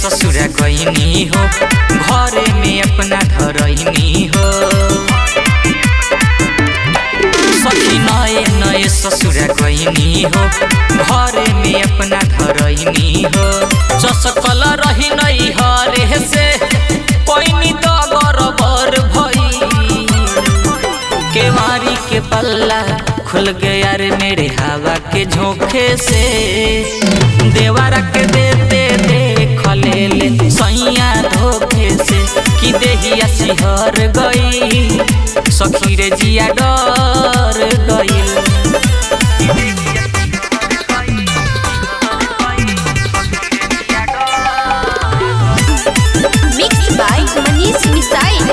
ससुरा गईनी हो, घरे में अपना धरईनी हो। सखी नए नए ससुरा गईनी हो, घरे में अपना धरईनी हो। चसकल रही नहीं हरे से कोई नी तो गरबर भई, केवारी के पल्ला खुल गया रे मेरे हवा के झोंके से। देवारा के देते देख ले सैया धोखे से, कि देहिया सिहर गई सखी रे जिया डर गई। Mix by Manish missile.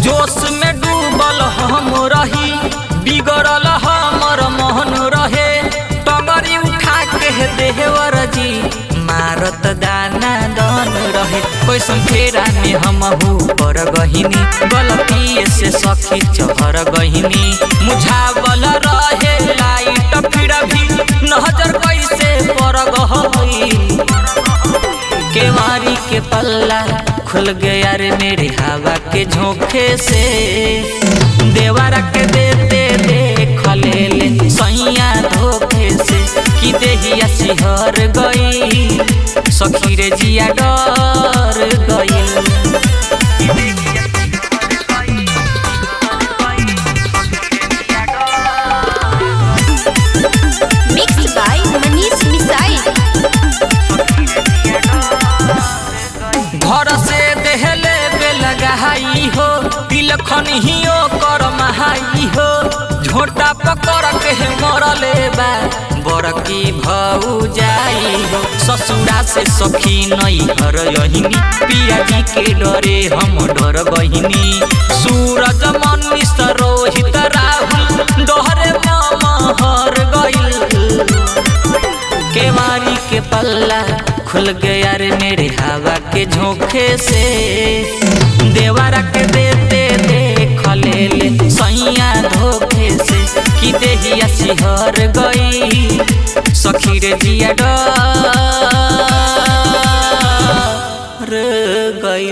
जोश में डूबल हम रही, बिगड़ल हमर मोहन रहे। टंगरी उठा के देवर जी मारत दाना दन रहे। कैसन फेरा में हमहू पर गहिनी, गलती से सखी चहर गहिनी। मुझावल रहे लाइट फिर भी नजर कैसे पर गई, केवारी के पल्ला खुल गया रे मेरे हवा के झोंके से। देवारा के देते देख ले सैया धोखे से, कि देहिया सिहर गई सखी रे जिया डर गई। Mix by Manish missile. घर से देहले बे लगाई हो, तिलखन हियो कर महाई हो। झोटा पकड़ के मरले बा बड़की भौजाई हो। ससुरा से सखी नहीं हर यहिनी, पिया जी के डरे हम डर गहिनी। सूरज मनीष रोहित राहुल दोहरे मामा हर गइल, केवारी के पल्ला खुल गया रे मेरे हवा के झोंके से। देवारा के देते देख ले सैया धोखे से, कि देहिया सिहर गई सखी रे जिया डर गई।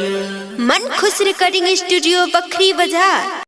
मन खुश रिकॉर्डिंग स्टूडियो बखरी बाजार।